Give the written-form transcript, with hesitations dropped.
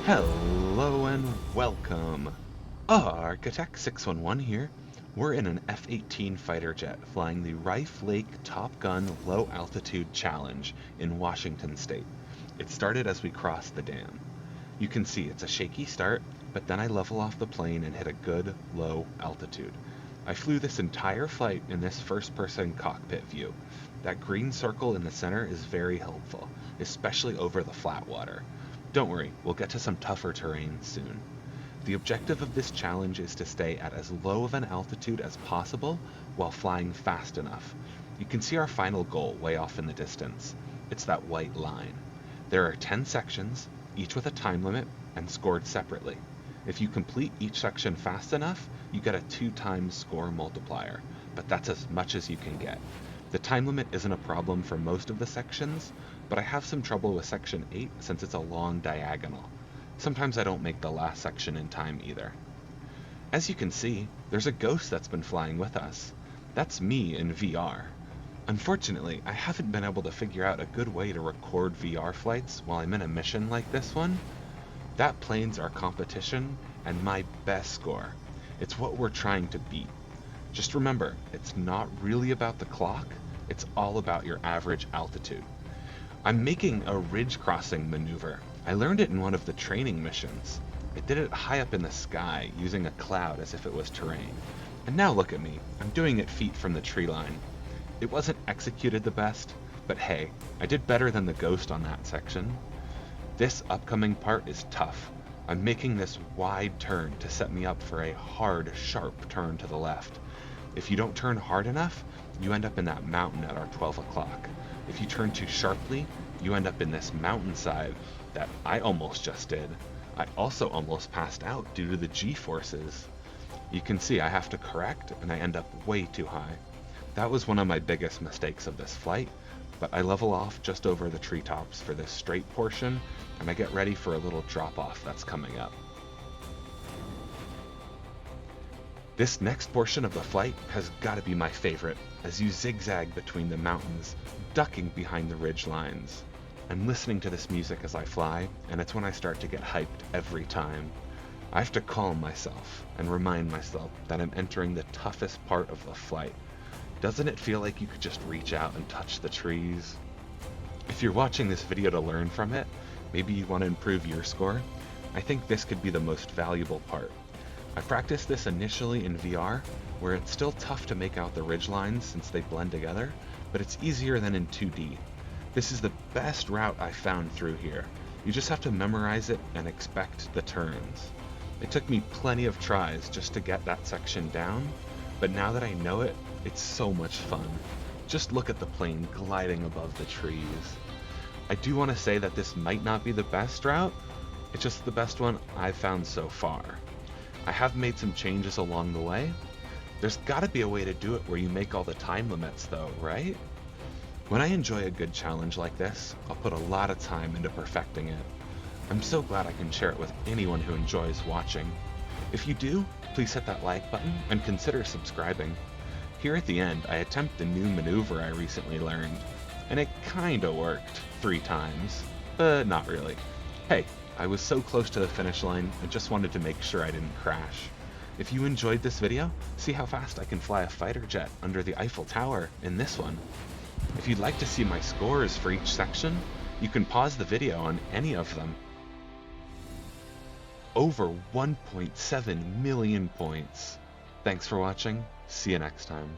Hello and welcome. Architect 611 here. We're in an F-18 fighter jet flying the Riffe Lake Top Gun Low Altitude Challenge in Washington State. It started as we crossed the dam. You can see it's a shaky start, but then I level off the plane and hit a good low altitude. I flew this entire flight in this first-person cockpit view. That green circle in the center is very helpful, especially over the flat water. Don't worry, we'll get to some tougher terrain soon. The objective of this challenge is to stay at as low of an altitude as possible while flying fast enough. You can see our final goal way off in the distance. It's that white line. There are 10 sections, each with a time limit and scored separately. If you complete each section fast enough, you get a 2 times score multiplier, but that's as much as you can get. The time limit isn't a problem for most of the sections, but I have some trouble with section 8 since it's a long diagonal. Sometimes I don't make the last section in time either. As you can see, there's a ghost that's been flying with us. That's me in VR. Unfortunately, I haven't been able to figure out a good way to record VR flights while I'm in a mission like this one. That plane's our competition and my best score. It's what we're trying to beat. Just remember, it's not really about the clock, it's all about your average altitude. I'm making a ridge crossing maneuver. I learned it in one of the training missions. I did it high up in the sky using a cloud as if it was terrain. And now look at me, I'm doing it feet from the tree line. It wasn't executed the best, but hey, I did better than the ghost on that section. This upcoming part is tough. I'm making this wide turn to set me up for a hard, sharp turn to the left. If you don't turn hard enough, you end up in that mountain at our 12 o'clock. If you turn too sharply, you end up in this mountainside that I almost just did. I also almost passed out due to the G-forces. You can see I have to correct and I end up way too high. That was one of my biggest mistakes of this flight, but I level off just over the treetops for this straight portion and I get ready for a little drop off that's coming up. This next portion of the flight has got to be my favorite, as you zigzag between the mountains, ducking behind the ridge lines. I'm listening to this music as I fly, and it's when I start to get hyped every time. I have to calm myself and remind myself that I'm entering the toughest part of the flight. Doesn't it feel like you could just reach out and touch the trees? If you're watching this video to learn from it, maybe you want to improve your score, I think this could be the most valuable part. I practiced this initially in VR, where it's still tough to make out the ridge lines since they blend together, but it's easier than in 2D. This is the best route I found through here. You just have to memorize it and expect the turns. It took me plenty of tries just to get that section down, but now that I know it, it's so much fun. Just look at the plane gliding above the trees. I do want to say that this might not be the best route, it's just the best one I've found so far. I have made some changes along the way. There's gotta be a way to do it where you make all the time limits though, right? When I enjoy a good challenge like this, I'll put a lot of time into perfecting it. I'm so glad I can share it with anyone who enjoys watching. If you do, please hit that like button and consider subscribing. Here at the end, I attempt a new maneuver I recently learned, and it kinda worked 3 times, but not really. Hey, I was so close to the finish line, I just wanted to make sure I didn't crash. If you enjoyed this video, see how fast I can fly a fighter jet under the Eiffel Tower in this one. If you'd like to see my scores for each section, you can pause the video on any of them. Over 1.7 million points. Thanks for watching. See you next time.